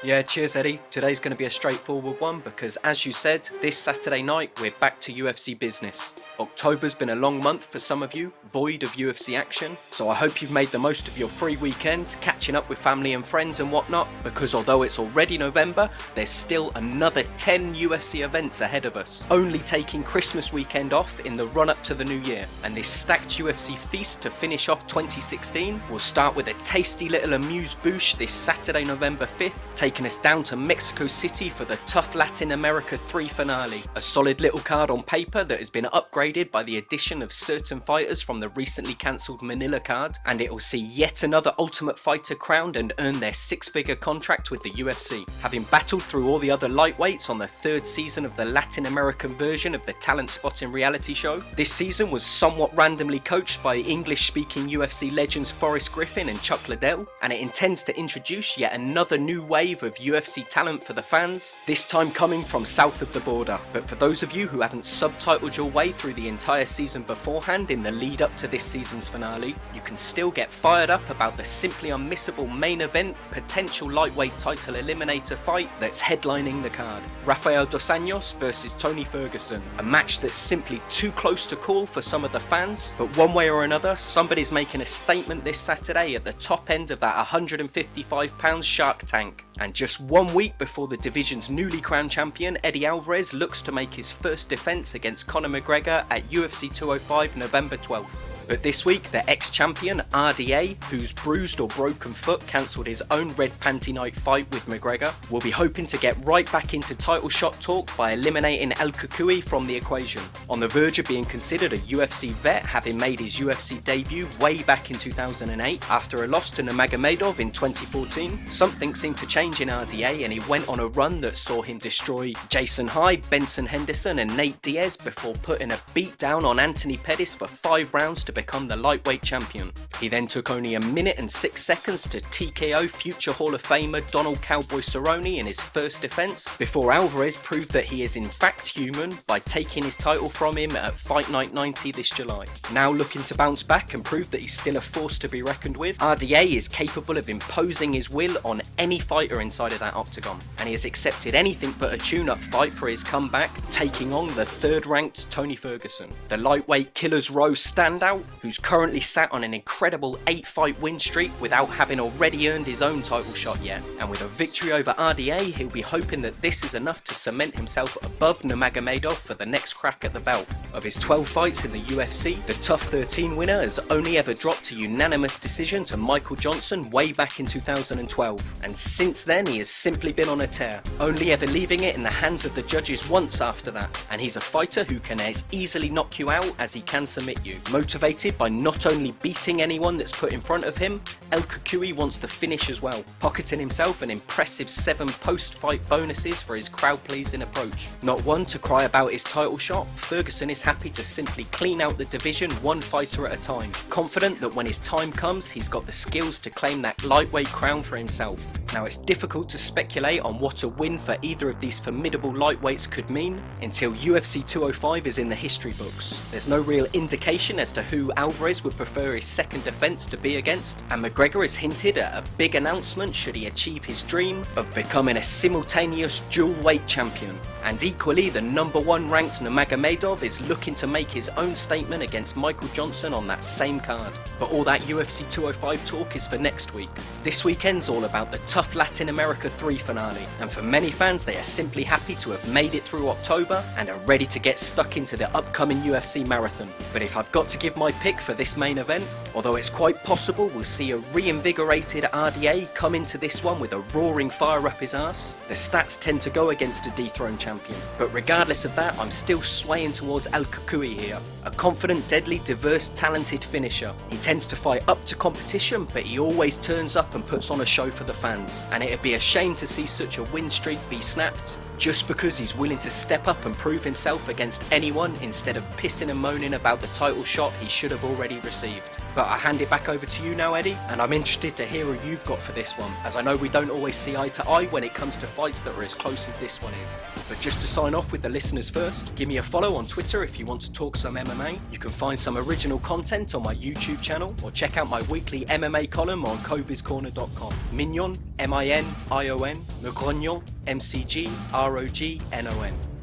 Yeah, cheers Eddie. Today's going to be a straightforward one because, as you said, this Saturday night we're back to UFC business. October's been a long month for some of you, void of UFC action, so I hope you've made the most of your free weekends, catching up with family and friends and whatnot, because although it's already November, there's still another 10 UFC events ahead of us, only taking Christmas weekend off in the run-up to the new year. And this stacked UFC feast to finish off 2016 will start with a tasty little amuse-bouche this Saturday, November 5th, taking us down to Mexico City for the Tough Latin America 3 finale. A solid little card on paper that has been upgraded by the addition of certain fighters from the recently cancelled Manila card, and it will see yet another Ultimate Fighter crowned and earn their 6-figure contract with the UFC. Having battled through all the other lightweights on the 3rd season of the Latin American version of the talent spotting reality show, this season was somewhat randomly coached by English-speaking UFC legends Forrest Griffin and Chuck Liddell, and it intends to introduce yet another new wave of UFC talent for the fans, this time coming from south of the border. But for those of you who haven't subtitled your way through the entire season beforehand in the lead up to this season's finale, you can still get fired up about the simply unmissable main event potential lightweight title eliminator fight that's headlining the card. Rafael dos Anjos versus Tony Ferguson, a match that's simply too close to call for some of the fans, but one way or another somebody's making a statement this Saturday at the top end of that 155 pound shark tank. And just 1 week before the division's newly crowned champion Eddie Alvarez looks to make his first defence against Conor McGregor at UFC 205 November 12th. But this week, the ex-champion R.D.A, whose bruised or broken foot cancelled his own red panty night fight with McGregor, will be hoping to get right back into title shot talk by eliminating El Cucuy from the equation. On the verge of being considered a UFC vet, having made his UFC debut way back in 2008 after a loss to Nurmagomedov in 2014, something seemed to change in R.D.A and he went on a run that saw him destroy Jason Hyde, Benson Henderson and Nate Diaz before putting a beat down on Anthony Pettis for 5 rounds to become the lightweight champion. He then took only a minute and 6 seconds to TKO future Hall of Famer Donald Cowboy Cerrone in his first defense, before Alvarez proved that he is in fact human by taking his title from him at Fight Night 90 this July. Now looking to bounce back and prove that he's still a force to be reckoned with, R.D.A is capable of imposing his will on any fighter inside of that octagon, and he has accepted anything but a tune-up fight for his comeback, taking on the 3rd-ranked Tony Ferguson, the lightweight Killer's Row standout, who's currently sat on an incredible 8-fight win streak without having already earned his own title shot yet. And with a victory over R.D.A, he'll be hoping that this is enough to cement himself above Nurmagomedov for the next crack at the belt. Of his 12 fights in the UFC, the Tough 13 winner has only ever dropped to unanimous decision to Michael Johnson way back in 2012, and since then he has simply been on a tear, only ever leaving it in the hands of the judges once after that. And he's a fighter who can as easily knock you out as he can submit you. Motivated by not only beating anyone that's put in front of him, El Cucuy wants the finish as well, pocketing himself an impressive 7 post-fight bonuses for his crowd-pleasing approach. Not one to cry about his title shot, Ferguson is happy to simply clean out the division one fighter at a time, confident that when his time comes he's got the skills to claim that lightweight crown for himself. Now it's difficult to speculate on what a win for either of these formidable lightweights could mean until UFC 205 is in the history books. There's no real indication as to who Alvarez would prefer his second defence to be against, and McGregor has hinted at a big announcement should he achieve his dream of becoming a simultaneous dual weight champion. And equally, the number 1 ranked Nurmagomedov is looking to make his own statement against Michael Johnson on that same card. But all that UFC 205 talk is for next week. This weekend's all about the Tough Latin America 3 finale, and for many fans they are simply happy to have made it through October and are ready to get stuck into the upcoming UFC marathon. But if I've got to give my pick for this main event, although it's quite possible we'll see a reinvigorated R.D.A come into this one with a roaring fire up his arse, the stats tend to go against a dethroned champion. But regardless of that, I'm still swaying towards El Cucuy here, a confident, deadly, diverse, talented finisher. He tends to fight up to competition, but he always turns up and puts on a show for the fans, and it'd be a shame to see such a win streak be snapped. just because he's willing to step up and prove himself against anyone instead of pissing and moaning about the title shot he should have already received. But I hand it back over to you now, Eddie, and I'm interested to hear who you've got for this one, as I know we don't always see eye to eye when it comes to fights that are as close as this one is. But just to sign off with the listeners first, give me a follow on Twitter if you want to talk some MMA. You can find some original content on my YouTube channel, or check out my weekly MMA column on kobizcorner.com. Minion, M-I-N-I-O-N, Grognon, M-C-G-R-O-G-N-O-N.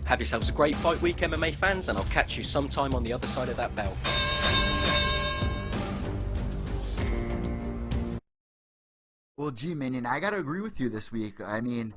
Have yourselves a great fight week, MMA fans, and I'll catch you sometime on the other side of that bell. Well, gee, Minion, I gotta agree with you this week. I mean,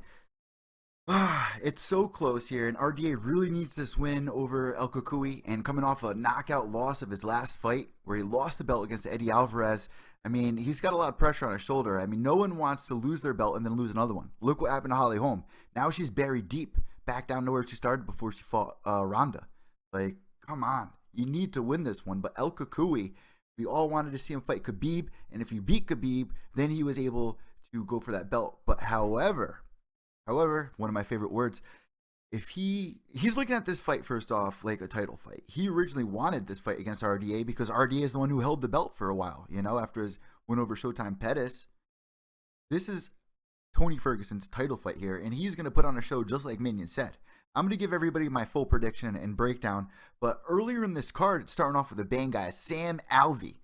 it's so close here, and R.D.A. really needs this win over El Cucuy, and coming off a knockout loss of his last fight, where he lost the belt against Eddie Alvarez. I mean, he's got a lot of pressure on his shoulder. I mean, no one wants to lose their belt and then lose another one. Look what happened to Holly Holm. Now she's buried deep, back down to where she started before she fought Ronda. Like, come on. You need to win this one. But El Cucuy, we all wanted to see him fight Khabib, and if he beat Khabib, then he was able to go for that belt. But however, one of my favorite words, if he's looking at this fight first off like a title fight. He originally wanted this fight against R.D.A. because R.D.A. is the one who held the belt for a while, you know, after his win over Showtime Pettis. This is Tony Ferguson's title fight here, and he's going to put on a show just like Minion said. I'm going to give everybody my full prediction and breakdown, but earlier in this card, it's starting off with a bang, guys. Sam Alvey.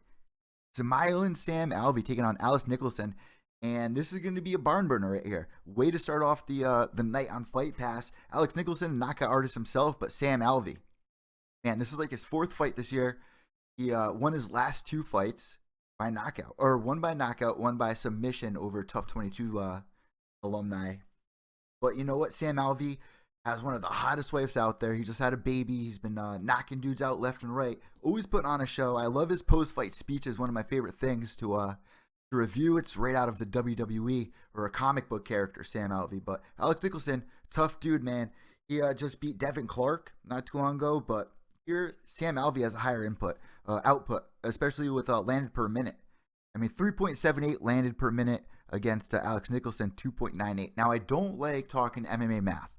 Smiling Sam Alvey taking on Alex Nicholson, and this is going to be a barn burner right here. Way to start off the night on Fight Pass. Alex Nicholson, knockout artist himself, but Sam Alvey. Man, this is like his fourth fight this year. He won his last two fights by knockout, or one by knockout, one by submission over Tough 22 alumni. But you know what? Sam Alvey has one of the hottest wives out there. He just had a baby. He's been knocking dudes out left and right. Always putting on a show. I love his post-fight speech. Is one of my favorite things to review. It's right out of the WWE or a comic book character, Sam Alvey. But Alex Nicholson, tough dude, man. He just beat Devin Clark not too long ago. But here, Sam Alvey has a higher output, especially with landed per minute. I mean, 3.78 landed per minute against Alex Nicholson, 2.98. Now, I don't like talking MMA math.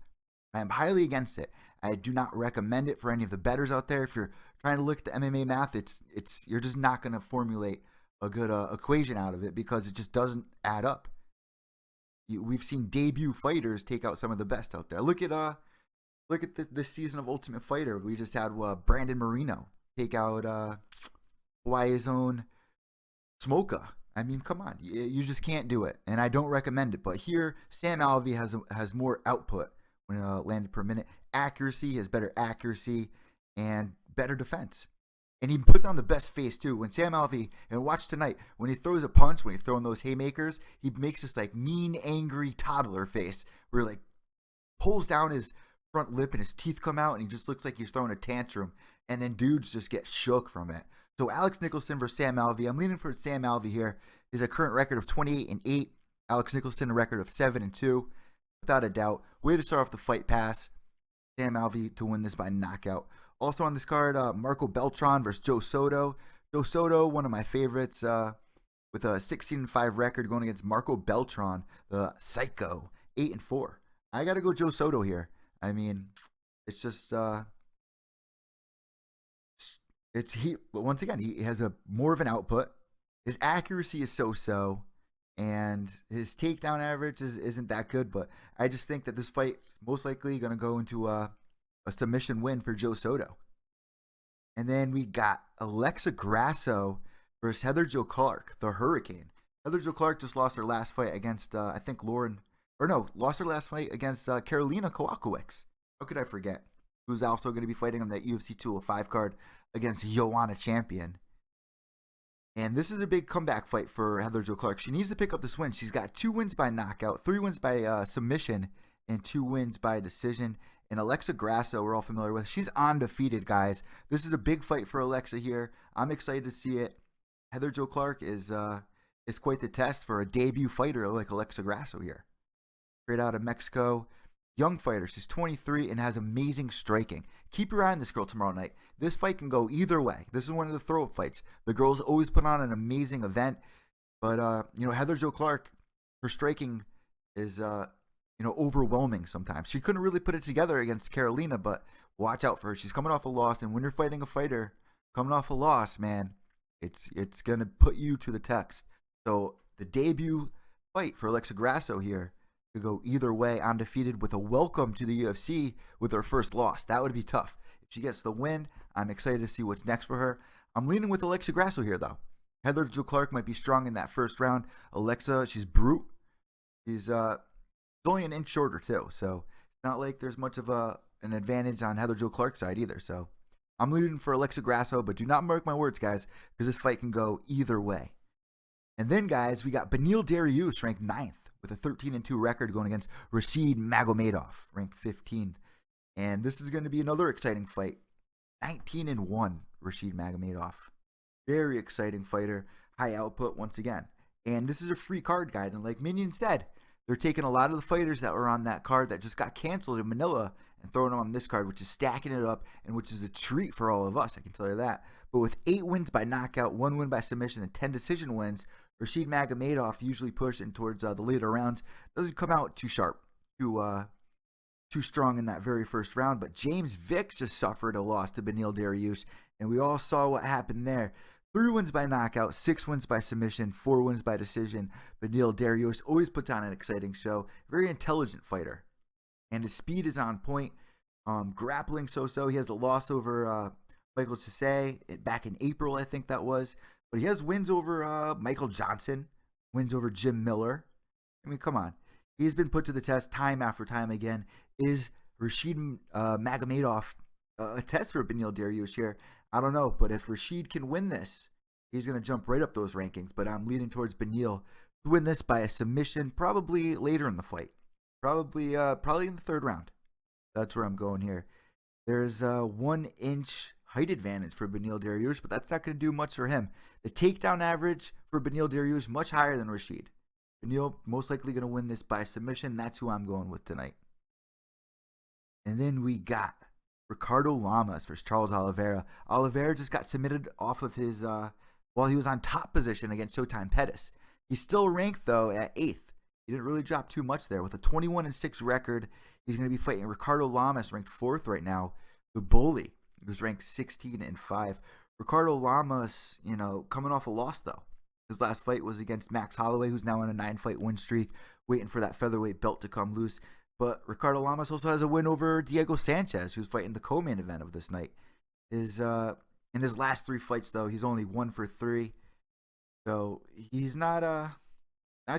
I am highly against it. I do not recommend it for any of the bettors out there. If you're trying to look at the MMA math, you're just not going to formulate a good equation out of it because it just doesn't add up. We've seen debut fighters take out some of the best out there. Look at this season of Ultimate Fighter. We just had Brandon Moreno take out Hawaii's own Smoka. I mean, come on, you just can't do it, and I don't recommend it. But here, Sam Alvey has more output when landed per minute. Accuracy, has better accuracy and better defense. And he puts on the best face too. When Sam Alvey, and watch tonight, when he throws a punch, when he's throwing those haymakers, he makes this like mean, angry toddler face where he like pulls down his front lip and his teeth come out and he just looks like he's throwing a tantrum. And then dudes just get shook from it. So Alex Nicholson versus Sam Alvey. I'm leaning for Sam Alvey here. He's a current record of 28-8. Alex Nicholson a record of 7-2. Without a doubt. Way to start off the Fight Pass. Sam Alvey to win this by knockout. Also on this card, Marco Beltran versus Joe Soto. Joe Soto, one of my favorites, with a 16-5 record going against Marco Beltran, the Psycho, 8-4. I got to go Joe Soto here. I mean, it's just, once again, he has more of an output. His accuracy is so-so. And his takedown average isn't that good, but I just think that this fight is most likely going to go into a submission win for Joe Soto. And then we got Alexa Grasso versus Heather Jo Clark, the Hurricane. Heather Jo Clark just lost her last fight against, lost her last fight against Karolina Kowalkiewicz. How could I forget? Who's also going to be fighting on that UFC 205 card against Joanna Champion. And this is a big comeback fight for Heather Jo Clark. She needs to pick up this win. She's got 2 wins by knockout, 3 wins by submission, and 2 wins by decision. And Alexa Grasso, we're all familiar with. She's undefeated, guys. This is a big fight for Alexa here. I'm excited to see it. Heather Jo Clark is quite the test for a debut fighter like Alexa Grasso here. Straight out of Mexico. Young fighter. She's 23 and has amazing striking. Keep your eye on this girl tomorrow night. This fight can go either way. This is one of the throw-up fights. The girls always put on an amazing event. But, Heather Jo Clark, her striking is overwhelming sometimes. She couldn't really put it together against Carolina, but watch out for her. She's coming off a loss, and when you're fighting a fighter coming off a loss, man, it's gonna put you to the test. So the debut fight for Alexa Grasso here could go either way, undefeated with a welcome to the UFC with her first loss. That would be tough. If she gets the win, I'm excited to see what's next for her. I'm leaning with Alexa Grasso here, though. Heather Jo Clark might be strong in that first round. Alexa, she's brute. She's only an inch shorter, too. So it's not like there's much of an advantage on Heather Jo Clark's side either. So I'm leaning for Alexa Grasso, but do not mark my words, guys, because this fight can go either way. And then, guys, we got Beneil Dariush, ranked 9th, with a 13-2 record going against Rashid Magomedov, ranked 15. And this is going to be another exciting fight. 19-1, Rashid Magomedov. Very exciting fighter. High output once again. And this is a free card guide. And like Minion said, they're taking a lot of the fighters that were on that card that just got canceled in Manila and throwing them on this card, which is stacking it up and which is a treat for all of us, I can tell you that. But with 8 wins by knockout, 1 win by submission, and 10 decision wins, Rashid Magomedov, usually pushing towards the later rounds, doesn't come out too sharp, too strong in that very first round. But James Vick just suffered a loss to Beneil Dariush, and we all saw what happened there. 3 wins by knockout, 6 wins by submission, 4 wins by decision. Beneil Dariush always puts on an exciting show. Very intelligent fighter, and his speed is on point. Grappling so-so. He has the loss over Michael Cisse back in April, I think that was. But he has wins over Michael Johnson, wins over Jim Miller. I mean, come on. He's been put to the test time after time again. Is Rashid Magomedov a test for Beneil Dariush here? I don't know, but if Rashid can win this, he's going to jump right up those rankings. But I'm leaning towards Beneil to win this by a submission, probably later in the fight. Probably in the 3rd round. That's where I'm going here. There's a 1-inch height advantage for Beneil Dariush, but that's not going to do much for him. The takedown average for Beneil Dariush much higher than Rashid. Beneil most likely going to win this by submission. That's who I'm going with tonight. And then we got Ricardo Lamas versus Charles Oliveira. Oliveira just got submitted off of his while he was on top position against Showtime Pettis. He's still ranked though at 8th. He didn't really drop too much there. With a 21-6 record, he's going to be fighting Ricardo Lamas, ranked 4th right now, the bully, who's ranked 16-5. Ricardo Lamas, coming off a loss though. His last fight was against Max Holloway, who's now on a 9-fight win streak, waiting for that featherweight belt to come loose. But Ricardo Lamas also has a win over Diego Sanchez, who's fighting the co-main event of this night. In his last 3 fights, though, he's only 1 for 3. So he's not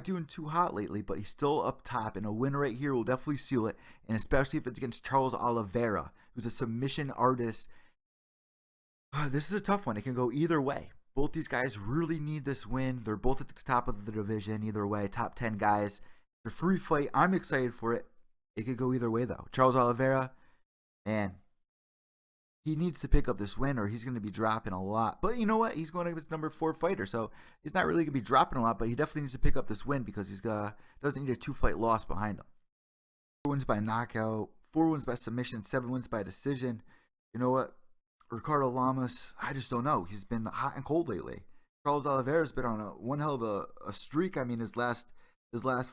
doing too hot lately, but he's still up top. And a win right here will definitely seal it, and especially if it's against Charles Oliveira, who's a submission artist. This is a tough one. It can go either way. Both these guys really need this win. They're both at the top of the division either way. Top 10 guys. It's a free fight. I'm excited for it. It could go either way, though. Charles Oliveira, man, he needs to pick up this win or he's going to be dropping a lot. But you know what? He's going against number 4 fighter, so he's not really going to be dropping a lot, but he definitely needs to pick up this win because he's doesn't need a 2-fight loss behind him. 4 wins by knockout, 4 wins by submission, 7 wins by decision. You know what? Ricardo Lamas, I just don't know. He's been hot and cold lately. Charles Oliveira's been on one hell of a streak. I mean, his last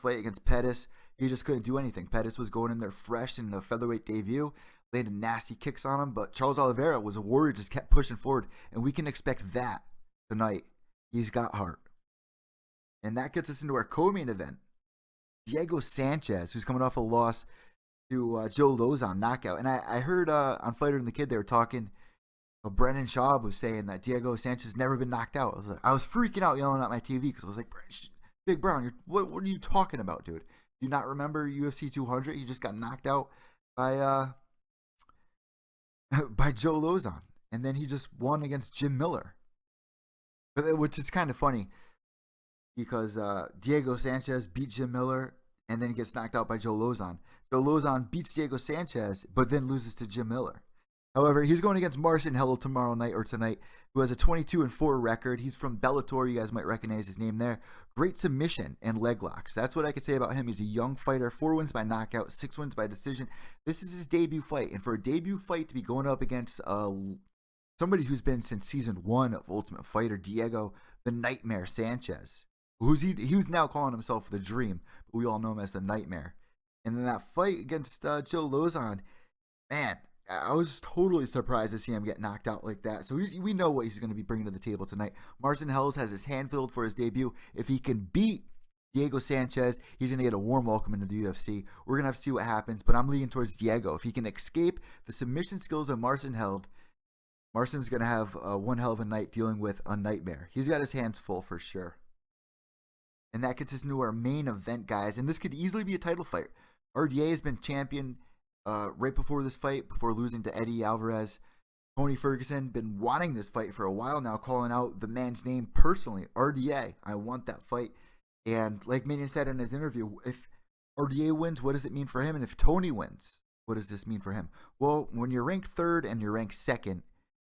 fight against Pettis, he just couldn't do anything. Pettis was going in there fresh in the featherweight debut, landed nasty kicks on him, but Charles Oliveira was a warrior, just kept pushing forward, and we can expect that tonight. He's got heart. And that gets us into our co-main event. Diego Sanchez, who's coming off a loss to Joe Lozon knockout. And I heard on Fighter and the Kid, they were talking, Brennan Schaub was saying that Diego Sanchez has never been knocked out. I was freaking out yelling at my TV because I was like, Big Brown, what are you talking about, dude? Do you not remember UFC 200? He just got knocked out by by Joe Lozon, and then he just won against Jim Miller, which is kind of funny because Diego Sanchez beat Jim Miller and then gets knocked out by Joe Lozon. Joe Lozon beats Diego Sanchez, but then loses to Jim Miller. However, he's going against Marcin Helo tonight, who has a 22-4 record. He's from Bellator. You guys might recognize his name there. Great submission and leg locks. That's what I could say about him. He's a young fighter. 4 wins by knockout, 6 wins by decision. This is his debut fight. And for a debut fight to be going up against somebody who's been since season 1 of Ultimate Fighter, Diego the Nightmare Sanchez, who's now calling himself the Dream, but we all know him as the Nightmare. And then that fight against Joe Lozon, man, I was totally surprised to see him get knocked out like that. So we know what he's going to be bringing to the table tonight. Marcin Held has his hand filled for his debut. If he can beat Diego Sanchez, he's going to get a warm welcome into the UFC. We're going to have to see what happens, but I'm leaning towards Diego. If he can escape the submission skills of Marcin Held, Marcin's going to have one hell of a night dealing with a nightmare. He's got his hands full for sure. And that gets us into our main event, guys. And this could easily be a title fight. R.D.A. has been champion right before this fight, before losing to Eddie Alvarez. Tony Ferguson been wanting this fight for a while now, calling out the man's name personally. R.D.A., I want that fight. And like Minion said in his interview, if R.D.A. wins, what does it mean for him? And if Tony wins, what does this mean for him? Well, when you're ranked third and you're ranked second,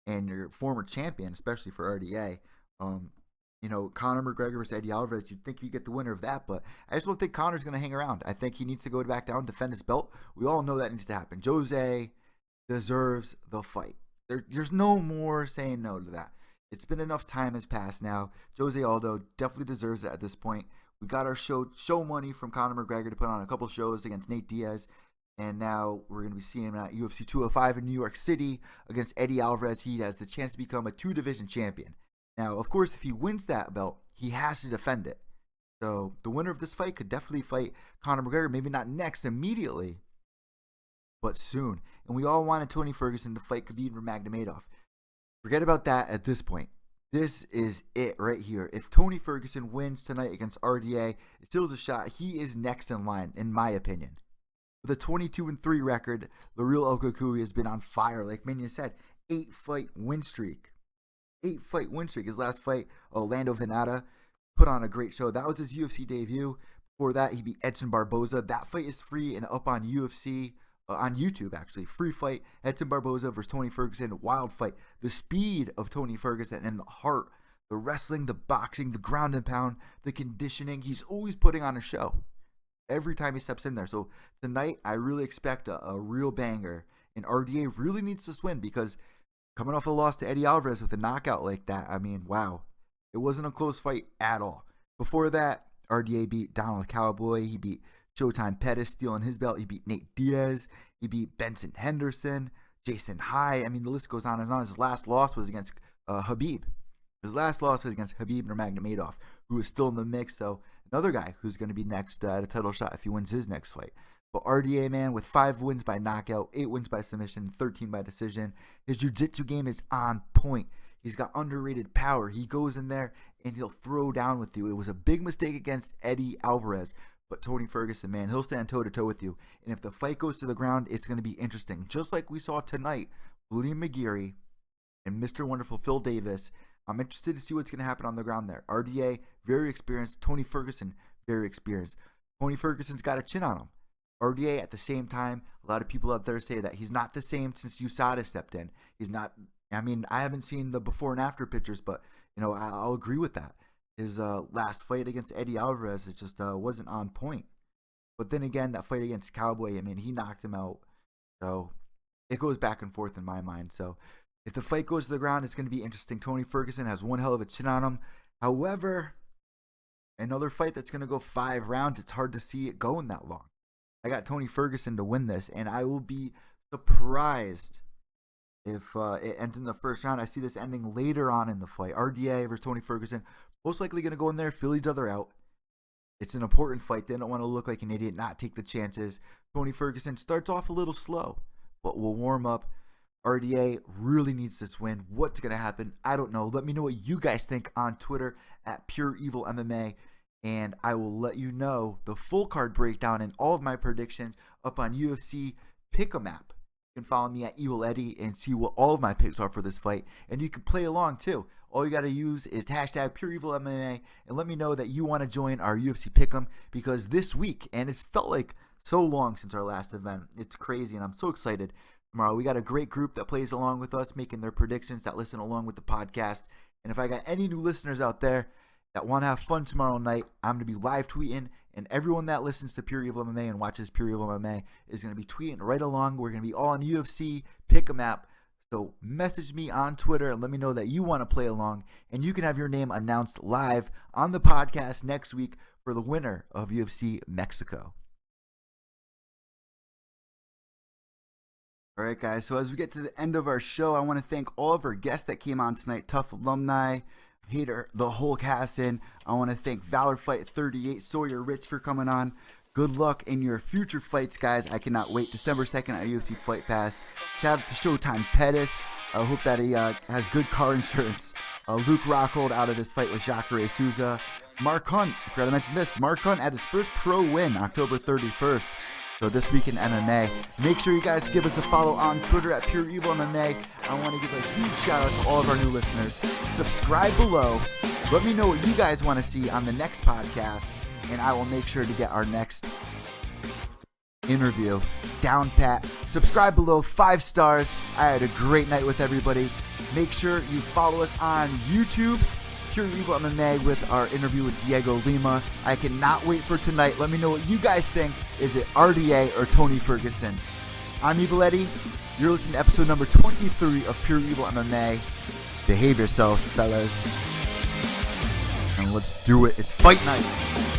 and you're former champion, especially for R.D.A., Conor McGregor versus Eddie Alvarez, you'd think you get the winner of that, but I just don't think Conor's going to hang around. I think he needs to go back down, defend his belt. We all know that needs to happen. Jose deserves the fight. There's no more saying no to that. It's been enough time has passed now. Jose Aldo definitely deserves it at this point. We got our show money from Conor McGregor to put on a couple shows against Nate Diaz, and now we're going to be seeing him at UFC 205 in New York City against Eddie Alvarez. He has the chance to become a two-division champion. Now, of course, if he wins that belt, he has to defend it. So the winner of this fight could definitely fight Conor McGregor, maybe not next immediately, but soon. And we all wanted Tony Ferguson to fight Khabib Nurmagomedov. Forget about that at this point. This is it right here. If Tony Ferguson wins tonight against R.D.A., it still is a shot. He is next in line, in my opinion. With a 22-3 record, the real El Cucuy has been on fire. Like Minion said, 8-fight win streak. 8-fight win streak. His last fight, Orlando Venata, put on a great show. That was his UFC debut. Before that, he beat Edson Barboza. That fight is free and up on UFC, on YouTube actually. Free fight. Edson Barboza versus Tony Ferguson. Wild fight. The speed of Tony Ferguson and the heart, the wrestling, the boxing, the ground and pound, the conditioning. He's always putting on a show every time he steps in there. So tonight, I really expect a real banger. And R.D.A. really needs this win because coming off a loss to Eddie Alvarez with a knockout like that, I mean, wow. It wasn't a close fight at all. Before that, R.D.A. beat Donald Cowboy. He beat Showtime Pettis, stealing his belt. He beat Nate Diaz. He beat Benson Henderson, Jason High. I mean, the list goes on and on. His last loss was against Khabib. His last loss was against Khabib Nurmagomedov, who is still in the mix. So another guy who's going to be next at a title shot if he wins his next fight. But R.D.A., man, with 5 wins by knockout, 8 wins by submission, 13 by decision. His jiu-jitsu game is on point. He's got underrated power. He goes in there and he'll throw down with you. It was a big mistake against Eddie Alvarez. But Tony Ferguson, man, he'll stand toe-to-toe with you. And if the fight goes to the ground, it's going to be interesting. Just like we saw tonight, William McGeary and Mr. Wonderful Phil Davis. I'm interested to see what's going to happen on the ground there. R.D.A., very experienced. Tony Ferguson, very experienced. Tony Ferguson's got a chin on him. R.D.A. at the same time, a lot of people out there say that he's not the same since USADA stepped in. He's not, I mean, I haven't seen the before and after pictures, but, I'll agree with that. His last fight against Eddie Alvarez, it just wasn't on point. But then again, that fight against Cowboy, I mean, he knocked him out. So it goes back and forth in my mind. So if the fight goes to the ground, it's going to be interesting. Tony Ferguson has one hell of a chin on him. However, another fight that's going to go 5 rounds, it's hard to see it going that long. I got Tony Ferguson to win this, and I will be surprised if it ends in the first round. I see this ending later on in the fight. R.D.A. versus Tony Ferguson, most likely going to go in there, fill each other out. It's an important fight. They don't want to look like an idiot, not take the chances. Tony Ferguson starts off a little slow, but will warm up. R.D.A. really needs this win. What's going to happen? I don't know. Let me know what you guys think on Twitter at Pure Evil MMA. And I will let you know the full card breakdown and all of my predictions up on UFC Pick'em app. You can follow me at Evil Eddie and see what all of my picks are for this fight. And you can play along too. All you got to use is hashtag Pure Evil MMA and let me know that you want to join our UFC Pick'em because this week, and it's felt like so long since our last event. It's crazy and I'm so excited. Tomorrow we got a great group that plays along with us, making their predictions, that listen along with the podcast. And if I got any new listeners out there that want to have fun tomorrow night, I'm going to be live tweeting, and everyone that listens to Pure Evil MMA and watches Pure Evil MMA is going to be tweeting right along. We're going to be all on UFC Pick'em app. So message me on Twitter and let me know that you want to play along, and you can have your name announced live on the podcast next week for the winner of UFC Mexico. All right, guys. So as we get to the end of our show, I want to thank all of our guests that came on tonight. Tough alumni, Hater, the whole cast in. I want to thank Valor Fight 38, Sawyer Rich for coming on. Good luck in your future fights, guys. I cannot wait. December 2nd at UFC Fight Pass. Shout out to Showtime Pettis. I hope that he has good car insurance. Luke Rockhold out of his fight with Jacare Souza. Mark Hunt, I forgot to mention this. Mark Hunt had his first pro win October 31st. So this week in MMA. Make sure you guys give us a follow on Twitter at Pure Evil MMA. I want to give a huge shout out to all of our new listeners. Subscribe below. Let me know what you guys want to see on the next podcast, and I will make sure to get our next interview down pat. Subscribe below, 5 stars. I had a great night with everybody. Make sure you follow us on YouTube, Pure Evil MMA, with our interview with Diego Lima. I cannot wait for tonight. Let me know what you guys think. Is it R.D.A. or Tony Ferguson? I'm Evil Eddie. You're listening to episode number 23 of Pure Evil MMA. Behave yourselves, fellas. And let's do it. It's fight night.